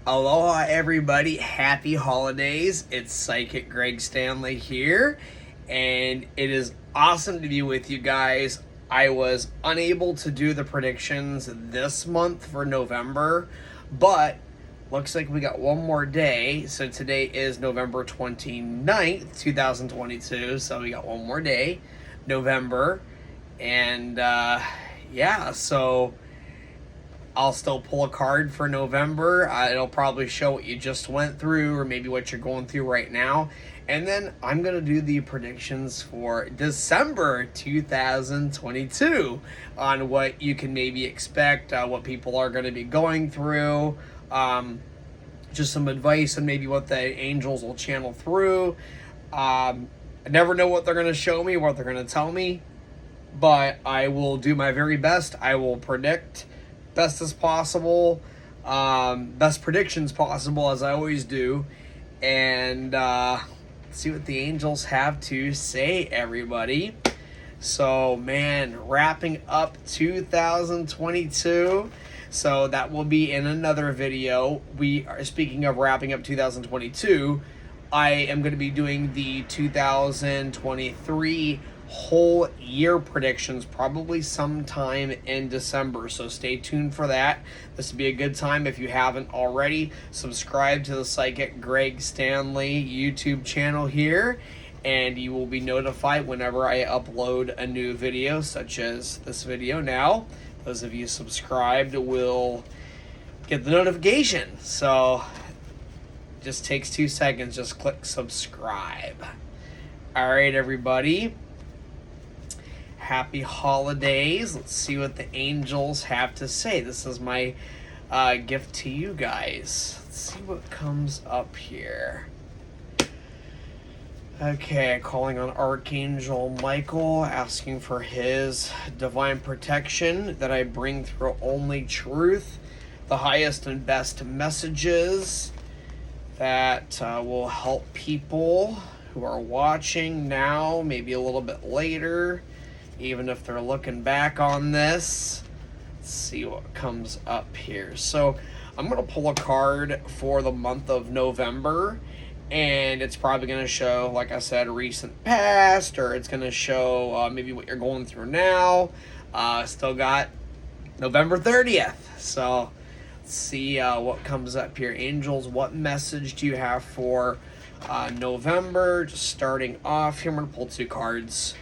Aloha, everybody. Happy holidays. It's Psychic Greg Stanley here, and it is awesome to be with you guys. I was unable to do the predictions this month for November, but looks like we got one more day. So today is November 29th, 2022. So we got one more day, November. And so I'll still pull a card for November. It'll probably show what you just went through or maybe what you're going through right now. And then I'm going to do the predictions for December 2022 on what you can maybe expect, what people are going to be going through. Just some advice on maybe what the angels will channel through. I never know what they're going to show me, what they're going to tell me, but I will do my very best. I will predict best as possible, best predictions possible, as I always do, and see what the angels have to say, everybody. So, man, wrapping up 2022. So that will be in another video. We are, speaking of wrapping up 2022, I am going to be doing the 2023 whole year predictions probably sometime in December, so stay tuned for that. This would be a good time if you haven't already. Subscribe to the Psychic Greg Stanley YouTube channel here, and you will be notified whenever I upload a new video, such as this video now. Those of you subscribed will get the notification. So just takes 2 seconds. Just click subscribe. All right, everybody. Happy holidays. Let's see what the angels have to say. This is my gift to you guys. Let's see what comes up here. Okay, calling on Archangel Michael, asking for his divine protection, that I bring through only truth, the highest and best messages that will help people who are watching now, maybe a little bit later, even if they're looking back on this. Let's see what comes up here. So I'm going to pull a card for the month of November, and it's probably going to show, like I said, recent past, or it's going to show maybe what you're going through now. Still got November 30th. So let's see what comes up here. Angels, what message do you have for November? Just starting off here, I'm going to pull 2 cards.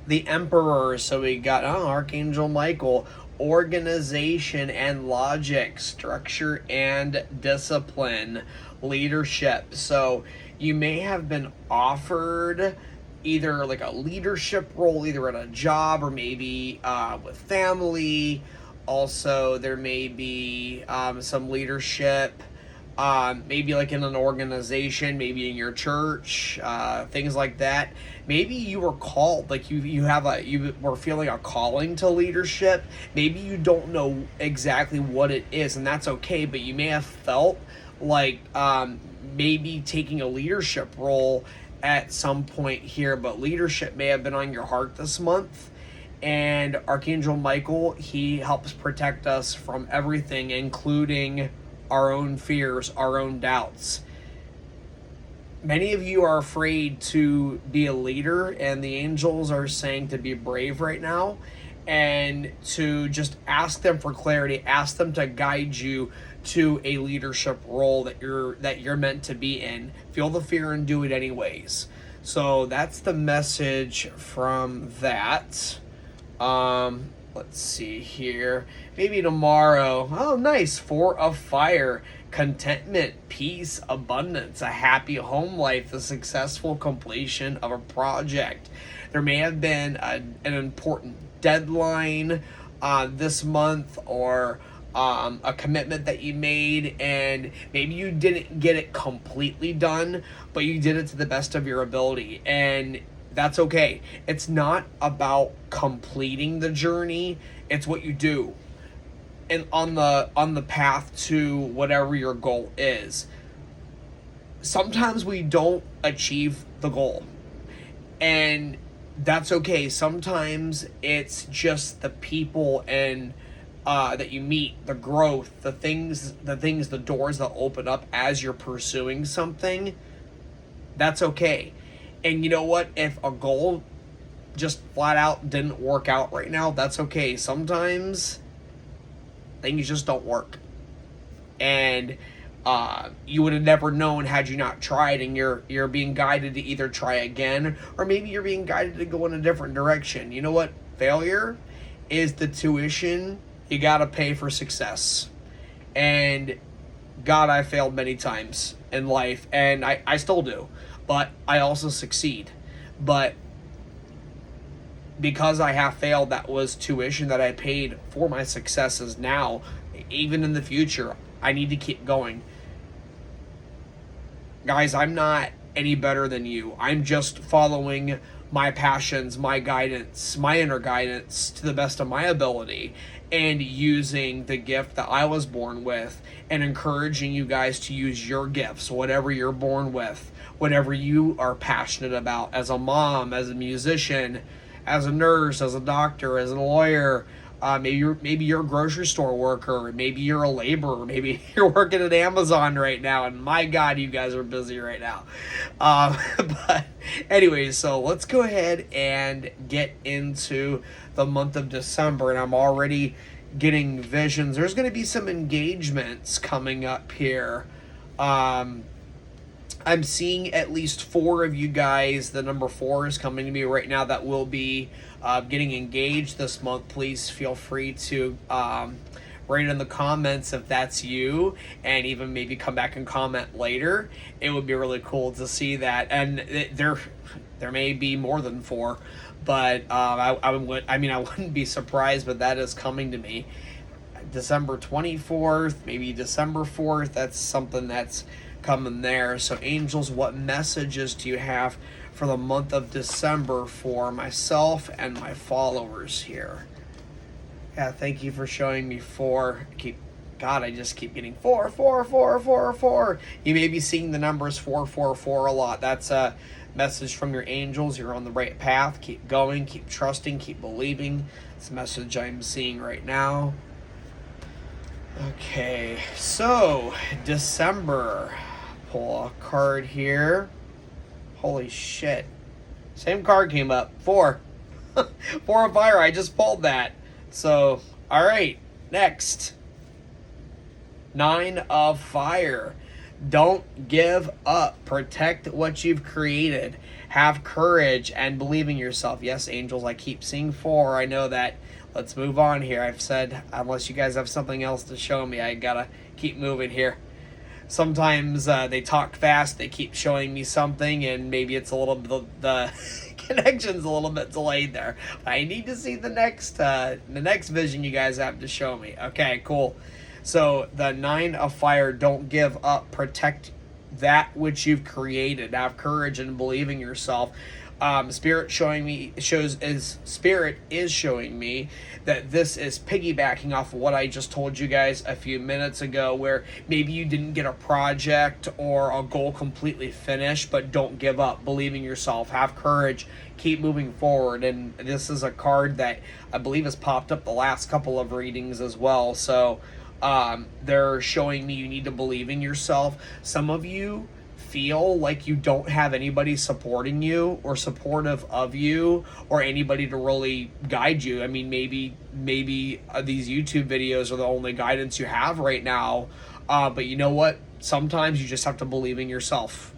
The Emperor. So we got Archangel Michael, organization and logic, structure and discipline, leadership. So you may have been offered either like a leadership role, either at a job or maybe with family. Also, there may be some leadership, maybe like in an organization, maybe in your church, things like that. Maybe you were called, like you were feeling a calling to leadership. Maybe you don't know exactly what it is, and that's okay, but you may have felt like maybe taking a leadership role at some point here, but leadership may have been on your heart this month. And Archangel Michael, he helps protect us from everything, including our own fears, our own doubts. Many of you are afraid to be a leader, and the angels are saying to be brave right now and to just ask them for clarity, ask them to guide you to a leadership role that you're meant to be in. Feel the fear and do it anyways. So that's the message from that. Let's see here. Maybe tomorrow. Oh, nice. 4 of Fire. Contentment, peace, abundance, a happy home life, the successful completion of a project. There may have been an important deadline this month, or a commitment that you made, and maybe you didn't get it completely done, but you did it to the best of your ability, and that's okay. It's not about completing the journey, it's what you do and on the path to whatever your goal is. Sometimes we don't achieve the goal, and that's okay. Sometimes it's just the people and that you meet, the growth, the doors that open up as you're pursuing something, that's okay. And you know what? If a goal just flat out didn't work out right now, that's okay. Sometimes things just don't work. And you would have never known had you not tried, and you're being guided to either try again, or maybe you're being guided to go in a different direction. You know what? Failure is the tuition you gotta pay for success. And God, I failed many times in life, and I still do, but I also succeed. But because I have failed, that was tuition that I paid for my successes now. Even in the future, I need to keep going. Guys, I'm not any better than you. I'm just following my passions, my guidance, my inner guidance to the best of my ability, and using the gift that I was born with, and encouraging you guys to use your gifts, whatever you're born with, whatever you are passionate about, as a mom, as a musician, as a nurse, as a doctor, as a lawyer. Maybe you're a grocery store worker. Maybe you're a laborer. Maybe you're working at Amazon right now. And my God, you guys are busy right now. But anyways, so let's go ahead and get into the month of December. And I'm already getting visions. There's going to be some engagements coming up here. I'm seeing at least 4 of you guys. The number 4 is coming to me right now that will be getting engaged this month. Please feel free to write in the comments if that's you, and even maybe come back and comment later. It would be really cool to see that. And there may be more than 4, but I wouldn't be surprised, but that is coming to me. December 24th, maybe December 4th. That's something that's coming there. So angels, what messages do you have for the month of December for myself and my followers here? Yeah, thank you for showing me 4. I just keep getting 4, 4, 4, 4, 4. You may be seeing the numbers 4, 4, 4 a lot. That's a message from your angels. You're on the right path. Keep going, keep trusting, keep believing. It's a message I'm seeing right now. Okay, so December. Pull a card here. Holy shit. Same card came up. 4. 4 of fire. I just pulled that. So, alright. Next. 9 of fire. Don't give up. Protect what you've created. Have courage and believe in yourself. Yes, angels, I keep seeing 4. I know that. Let's move on here. I've said, unless you guys have something else to show me, I gotta keep moving here. Sometimes they talk fast, they keep showing me something, and maybe it's a little bit, the connection's a little bit delayed there. I need to see the next vision you guys have to show me. Okay, cool. So the 9 of fire, don't give up, protect that which you've created, have courage and believe in yourself. Spirit is showing me that this is piggybacking off of what I just told you guys a few minutes ago, where maybe you didn't get a project or a goal completely finished, but don't give up, believe in yourself, have courage, keep moving forward. And this is a card that I believe has popped up the last couple of readings as well. So they're showing me you need to believe in yourself. Some of you feel like you don't have anybody supporting you or supportive of you, or anybody to really guide you. I mean, maybe these YouTube videos are the only guidance you have right now, but you know what? Sometimes you just have to believe in yourself.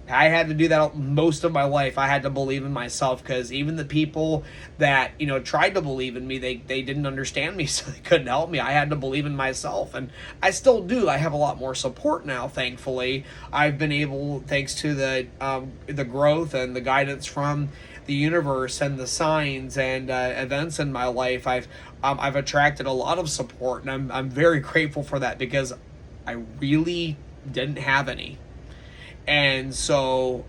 I had to do that most of my life. I had to believe in myself, because even the people that, tried to believe in me, they didn't understand me, so they couldn't help me. I had to believe in myself, and I still do. I have a lot more support now, thankfully. I've been able, thanks to the growth and the guidance from the universe and the signs and events in my life, I've attracted a lot of support, and I'm very grateful for that, because I really didn't have any. And so,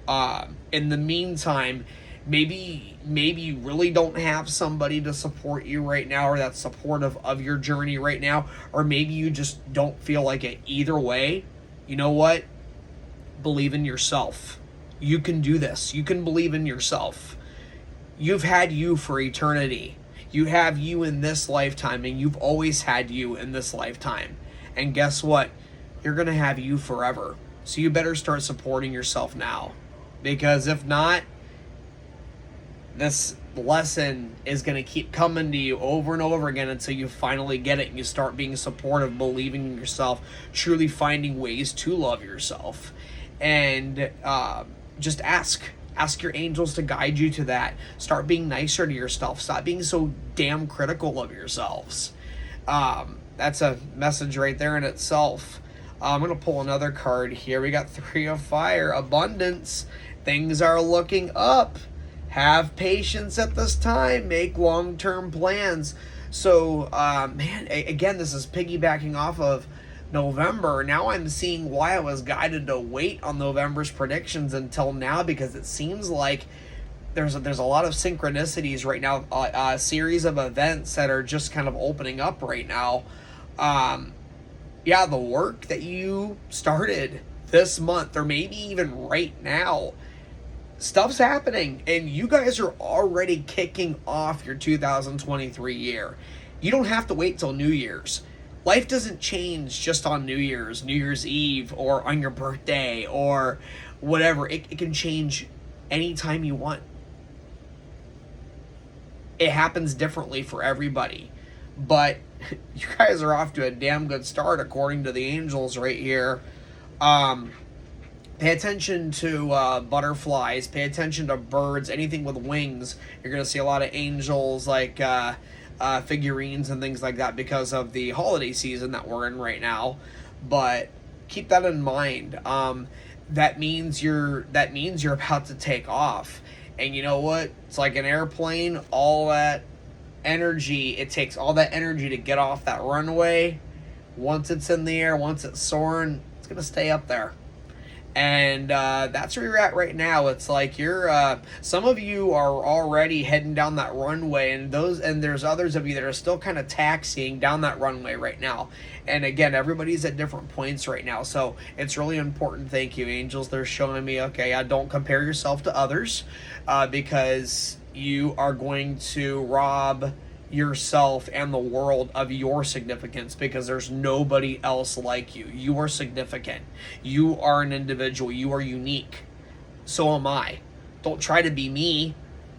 in the meantime, maybe you really don't have somebody to support you right now, or that's supportive of your journey right now, or maybe you just don't feel like it. Either way, you know what? Believe in yourself. You can do this. You can believe in yourself. You've had you for eternity. You have you in this lifetime, and you've always had you in this lifetime. And guess what? You're going to have you forever. So you better start supporting yourself now. Because if not, this lesson is going to keep coming to you over and over again until you finally get it and you start being supportive, believing in yourself, truly finding ways to love yourself. And just ask your angels to guide you to that. Start being nicer to yourself. Stop being so damn critical of yourselves. That's a message right there in itself. I'm going to pull another card here. We got Three of Fire, abundance. Things are looking up. Have patience at this time. Make long-term plans. So, man, again, this is piggybacking off of November. Now I'm seeing why I was guided to wait on November's predictions until now, because it seems like there's a lot of synchronicities right now, a series of events that are just kind of opening up right now. Yeah, the work that you started this month, or maybe even right now, stuff's happening, and you guys are already kicking off your 2023 year. You don't have to wait till New Year's. Life doesn't change just on New Year's Eve, or on your birthday, or whatever. It can change anytime you want. It happens differently for everybody. But you guys are off to a damn good start according to the angels right here. Pay attention to butterflies. Pay attention to birds. Anything with wings. You're going to see a lot of angels, like figurines and things like that, because of the holiday season that we're in right now. But keep that in mind. That means you're about to take off. And you know what? It's like an airplane. All that energy, it takes all that energy to get off that runway. Once it's in the air, once it's soaring, it's going to stay up there. And that's where you're at right now. It's like you're some of you are already heading down that runway, and there's others of you that are still kind of taxiing down that runway right now. And again, everybody's at different points right now, so it's really important. Thank you, angels. They're showing me, okay, don't compare yourself to others, because you are going to rob yourself and the world of your significance, because there's nobody else like you. You are significant. You are an individual. You are unique. So am I. Don't try to be me.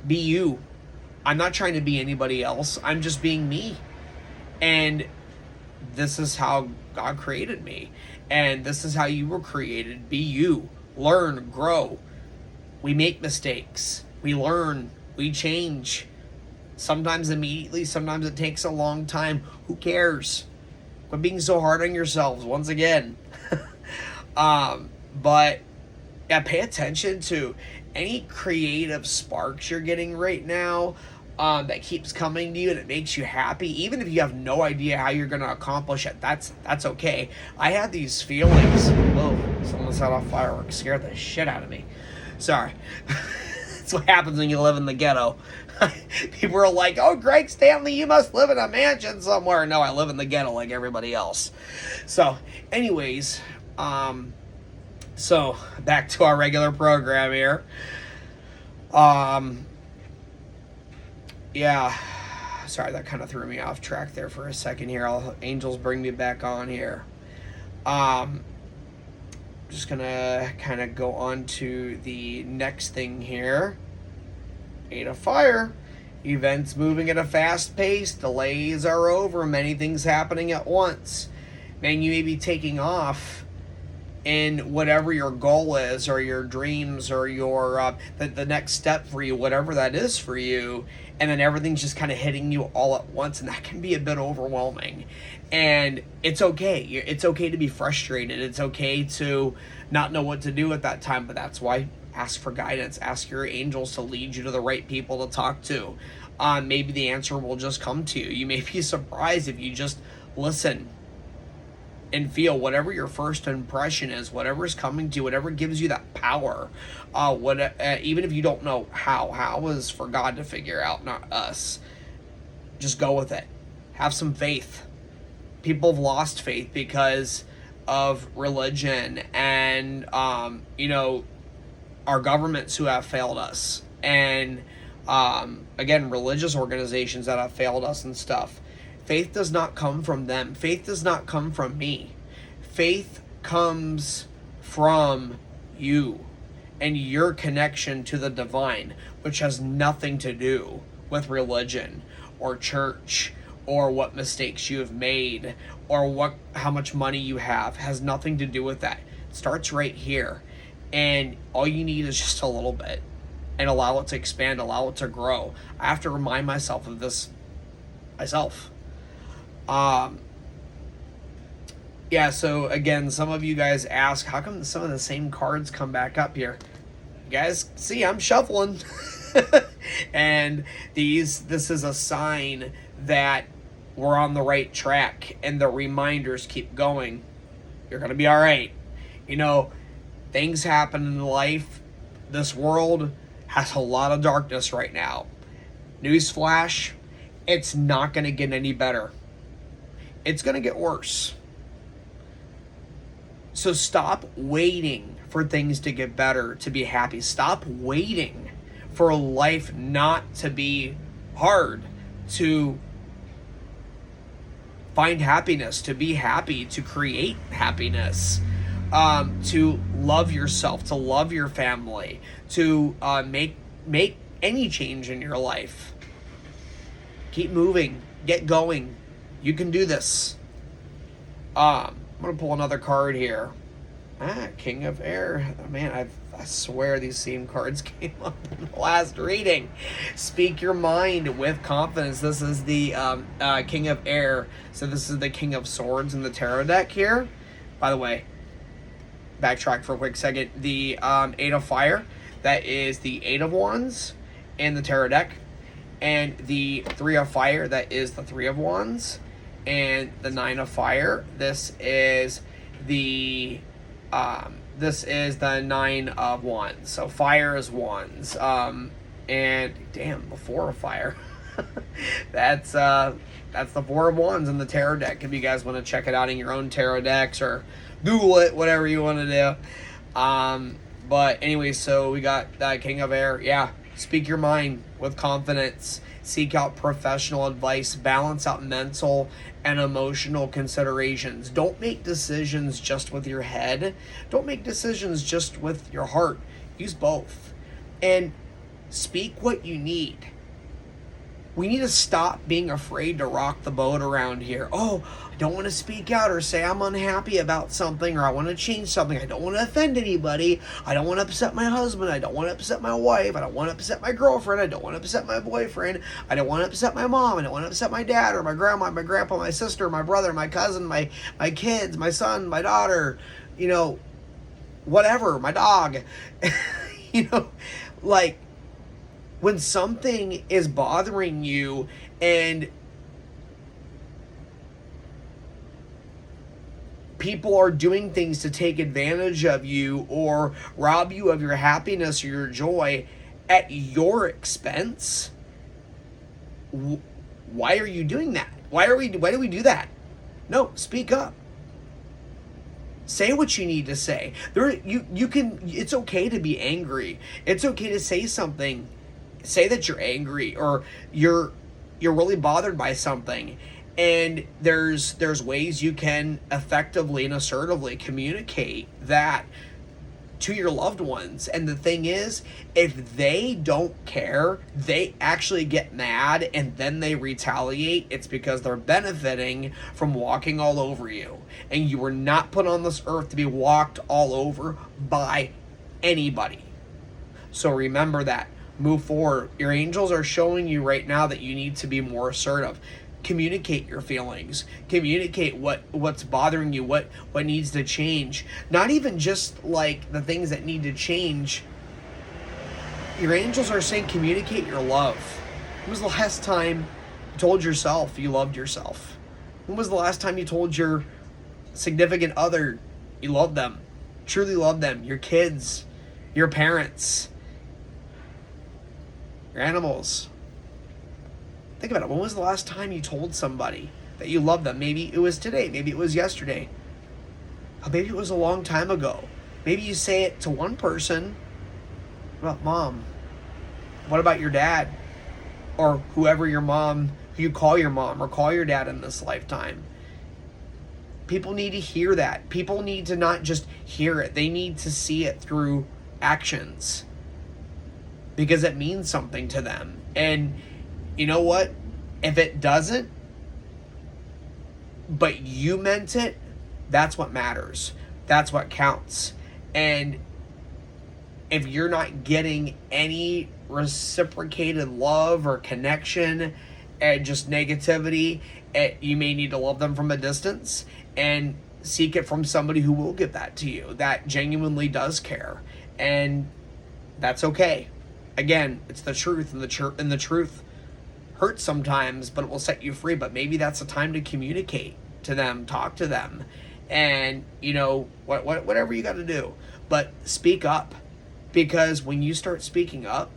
Be you. I'm not trying to be anybody else. I'm just being me. And this is how God created me. And this is how you were created. Be you. Learn. Grow. We make mistakes. We learn. We change. Sometimes immediately, sometimes it takes a long time. Who cares? Quit being so hard on yourselves once again. But yeah, pay attention to any creative sparks you're getting right now, that keeps coming to you and it makes you happy. Even if you have no idea how you're going to accomplish it, that's okay. I had these feelings. Whoa, someone set off fireworks. Scared the shit out of me. Sorry. That's what happens when you live in the ghetto. People are like, oh, Greg Stanley, you must live in a mansion somewhere. No, I live in the ghetto like everybody else. So, anyways, so back to our regular program here. Yeah, sorry, that kind of threw me off track there for a second here. Angels bring me back on here. Just gonna kind of go on to the next thing here. Eight of Fire. Events moving at a fast pace. Delays are over. Many things happening at once. Man, you may be taking off in whatever your goal is, or your dreams, or your the next step for you, whatever that is for you, and then everything's just kind of hitting you all at once, and that can be a bit overwhelming. And it's okay. It's okay to be frustrated. It's okay to not know what to do at that time, but that's why ask for guidance. Ask your angels to lead you to the right people to talk to. Maybe the answer will just come to you. You may be surprised if you just listen and feel whatever your first impression is, whatever is coming to you, whatever gives you that power. Even if you don't know how is for God to figure out, not us. Just go with it. Have some faith. People have lost faith because of religion and our governments who have failed us, and Again, religious organizations that have failed us and stuff. Faith does not come from them. Faith does not come from me. Faith comes from you and your connection to the divine, which has nothing to do with religion or church or what mistakes you have made or how much money you have. Has nothing to do with that. It starts right here, and all you need is just a little bit, and allow it to expand, allow it to grow. I have to remind myself of this myself. Yeah, so again, some of you guys ask, how come some of the same cards come back up here? You guys, see, I'm shuffling. And this is a sign that we're on the right track, and the reminders keep going. You're going to be all right. You know, things happen in life. This world has a lot of darkness right now. Newsflash, it's not going to get any better. It's going to get worse. So stop waiting for things to get better to be happy. Stop waiting for life not to be hard, to find happiness, to be happy, to create happiness, to love yourself, to love your family, to make any change in your life. Keep moving. Get going. You can do this. I'm going to pull another card here. King of Air. Man, I swear these same cards came up in the last reading. Speak your mind with confidence. This is the King of Air. So this is the King of Swords in the tarot deck here. By the way, backtrack for a quick second. The Eight of Fire, that is the Eight of Wands in the tarot deck. And the Three of Fire, that is the Three of Wands. And the Nine of Fire, this is the Nine of Wands. So fire is wands. And damn, the Four of Fire. That's the Four of Wands in the tarot deck. If you guys want to check it out in your own tarot decks or Google it, whatever you want to do. But anyway, so we got that King of Air. Yeah, speak your mind with confidence. Seek out professional advice. Balance out mental and emotional considerations. Don't make decisions just with your head. Don't make decisions just with your heart. Use both. And speak what you need. We need to stop being afraid to rock the boat around here. Oh, I don't want to speak out or say I'm unhappy about something, or I want to change something. I don't want to offend anybody. I don't want to upset my husband. I don't want to upset my wife. I don't want to upset my girlfriend. I don't want to upset my boyfriend. I don't want to upset my mom. I don't want to upset my dad or my grandma, my grandpa, my sister, my brother, my cousin, my kids, my son, my daughter, whatever, my dog. Like, when something is bothering you and people are doing things to take advantage of you or rob you of your happiness or your joy at your expense, why are you doing that? Why do we do that? No, speak up. Say what you need to say. It's okay to be angry. It's okay to say something. Say that you're angry or you're really bothered by something, and there's ways you can effectively and assertively communicate that to your loved ones. And the thing is, if they don't care, they actually get mad and then they retaliate. It's because they're benefiting from walking all over you, and you were not put on this earth to be walked all over by anybody. So remember that. Move forward. Your angels are showing you right now that you need to be more assertive. Communicate your feelings. Communicate what's bothering you, what needs to change. Not even just like the things that need to change. Your angels are saying communicate your love. When was the last time you told yourself you loved yourself? When was the last time you told your significant other you love them? Truly love them. Your kids, your parents, your animals. Think about it. When was the last time you told somebody that you love them? Maybe it was today. Maybe it was yesterday. Maybe it was a long time ago. Maybe you say it to one person. What about Mom? What about your dad? Or whoever your mom, who you call your mom or call your dad in this lifetime. People need to hear that. People need to not just hear it. They need to see it through actions. Because it means something to them. And you know what? If it doesn't, but you meant it, that's what matters. That's what counts. And if you're not getting any reciprocated love or connection and just negativity, you may need to love them from a distance and seek it from somebody who will give that to you, that genuinely does care. And that's okay. Again, it's the truth, and the truth hurts sometimes, but it will set you free. But maybe that's the time to communicate to them, talk to them, and whatever you got to do. But speak up, because when you start speaking up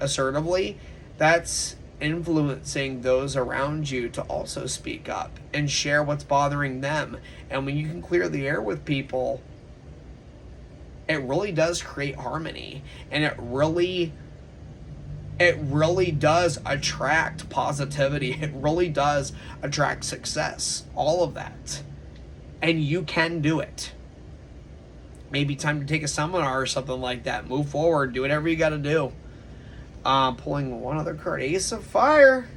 assertively, that's influencing those around you to also speak up and share what's bothering them. And when you can clear the air with people, it really does create harmony, and it really does attract positivity. It really does attract success, all of that. And you can do it. Maybe time to take a seminar or something like that. Move forward, do whatever you got to do. Pulling one other card, Ace of Fire.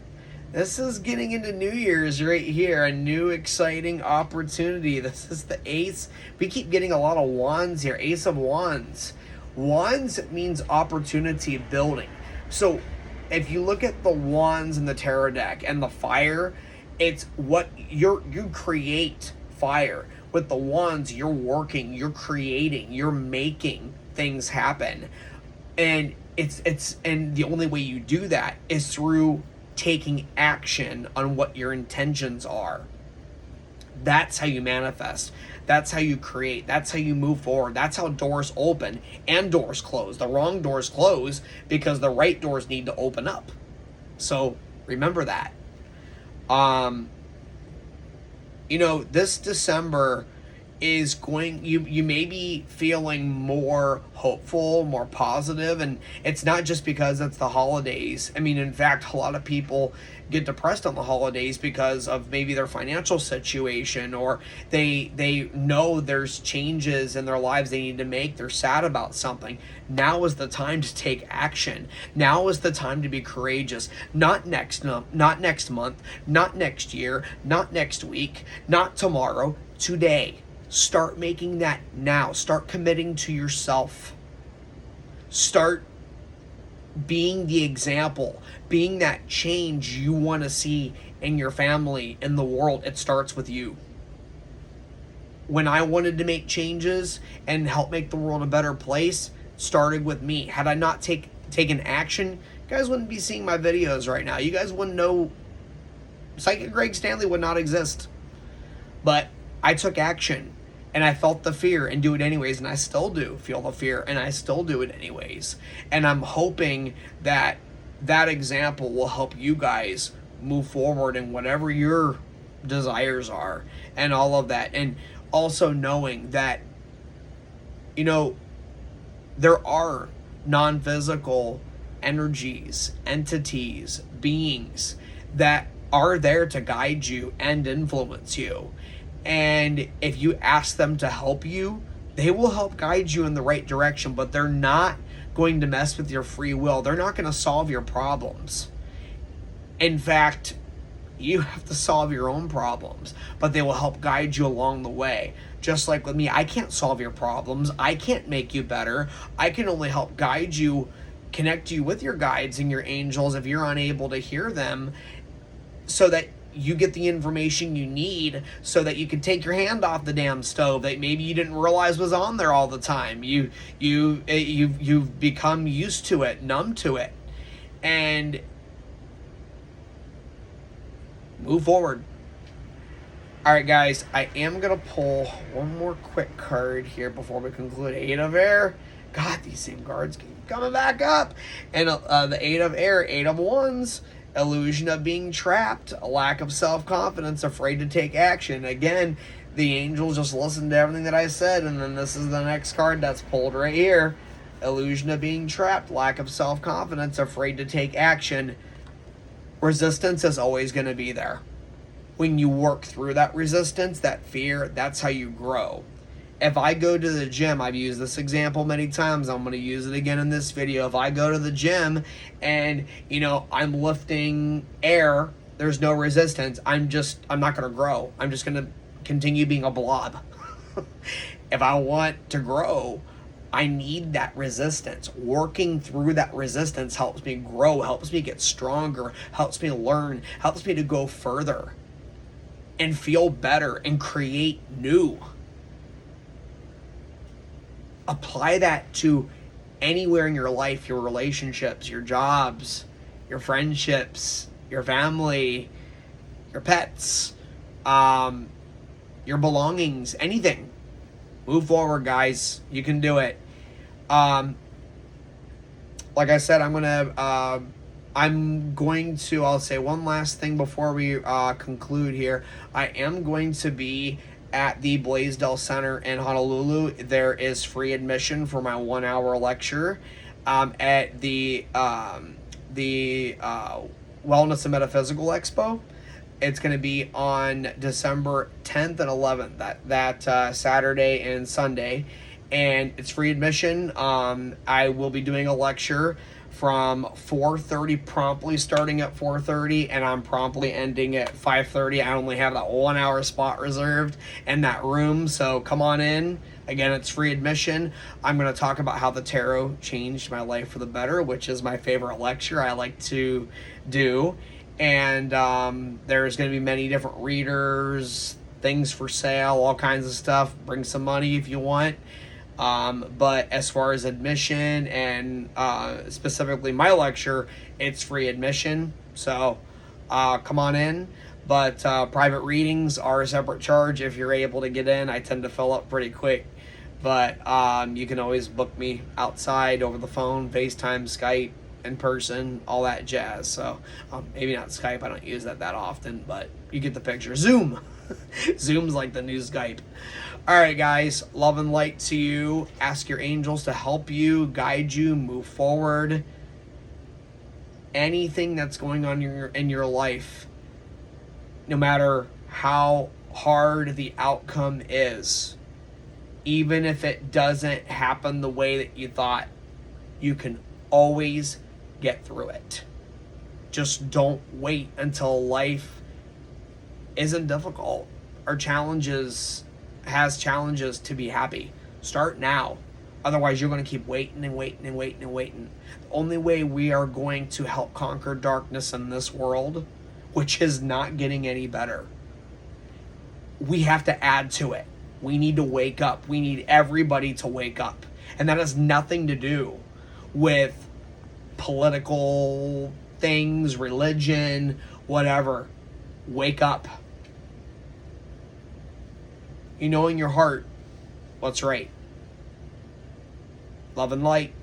This is getting into New Year's right here, a new exciting opportunity. This is the Ace. We keep getting a lot of wands here. Ace of Wands. Wands means opportunity building. So if you look at the wands in the tarot deck and the fire, it's what you create fire. With the wands, you're working, you're creating, you're making things happen. And and the only way you do that is through taking action on what your intentions are. That's how you manifest. That's how you create. That's how you move forward. That's how doors open and doors close. The wrong doors close because the right doors need to open up. So remember that. This December is you may be feeling more hopeful, more positive, and it's not just because it's the holidays. I mean, in fact, a lot of people get depressed on the holidays because of maybe their financial situation, or they know there's changes in their lives they need to make. They're sad about something. Now is the time to take action. Now is the time to be courageous. Not next month, not next year, not next week, not tomorrow, today. Start making that now. Start committing to yourself. Start being the example, being that change you want to see in your family, in the world. It starts with you. When I wanted to make changes and help make the world a better place, it started with me. Had I not taken action, you guys wouldn't be seeing my videos right now. You guys wouldn't know. Psychic Greg Stanley would not exist. But I took action. And I felt the fear and do it anyways. And I still do feel the fear and I still do it anyways. And I'm hoping that that example will help you guys move forward in whatever your desires are and all of that. And also knowing that, there are non-physical energies, entities, beings that are there to guide you and influence you. And if you ask them to help you, they will help guide you in the right direction, but they're not going to mess with your free will. They're not going to solve your problems. In fact, you have to solve your own problems, but they will help guide you along the way. Just like with me, I can't solve your problems. I can't make you better. I can only help guide you, connect you with your guides and your angels if you're unable to hear them, so that you get the information you need so that you can take your hand off the damn stove that maybe you didn't realize was on there all the time. You've become used to it, numb to it, and move forward. All right, guys, I am going to pull one more quick card here before we conclude. Eight of Air. God, these same cards keep coming back up. And the Eight of Air, Eight of Wands. Illusion of being trapped, a lack of self-confidence, afraid to take action. Again, the angels just listened to everything that I said, and then this is the next card that's pulled right here. illusion of being trapped, lack of self-confidence, afraid to take action. Resistance is always going to be there. When you work through that resistance, that fear, that's how you grow. If I go to the gym, I've used this example many times, I'm going to use it again in this video. If I go to the gym and, I'm lifting air, there's no resistance, I'm not going to grow. I'm just going to continue being a blob. If I want to grow, I need that resistance. Working through that resistance helps me grow, helps me get stronger, helps me learn, helps me to go further and feel better and create new. Apply that to anywhere in your life, your relationships, your jobs, your friendships, your family, your pets, your belongings, anything. Move forward, guys. You can do it. Like I said, I'll say one last thing before we conclude here. I am going to be at the Blaisdell Center in Honolulu. There is free admission for my 1-hour lecture at the Wellness and Metaphysical Expo. It's going to be on December 10th and 11th, that Saturday and Sunday, and it's free admission. I will be doing a lecture from 4:30, promptly starting at 4:30, and I'm promptly ending at 5:30. I only have that 1-hour spot reserved in that room, so come on in. Again, it's free admission. I'm going to talk about how the tarot changed my life for the better, which is my favorite lecture I like to do. And there's going to be many different readers, things for sale, all kinds of stuff. Bring some money if you want. But as far as admission and specifically my lecture, it's free admission. So come on in. But private readings are a separate charge if you're able to get in. I tend to fill up pretty quick. But you can always book me outside, over the phone, FaceTime, Skype, in person, all that jazz. So maybe not Skype, I don't use that often, but you get the picture. Zoom. Zoom's like the new Skype. Alright guys, love and light to you. Ask your angels to help you, guide you, move forward. Anything that's going on in your life, no matter how hard the outcome is, even if it doesn't happen the way that you thought, you can always get through it. Just don't wait until life isn't difficult or has challenges to be happy. Start now. Otherwise, you're going to keep waiting and waiting and waiting and waiting. The only way we are going to help conquer darkness in this world, which is not getting any better, we have to add to it. We need to wake up. We need everybody to wake up. And that has nothing to do with political things, religion, whatever. Wake up. You know in your heart what's right. Love and light.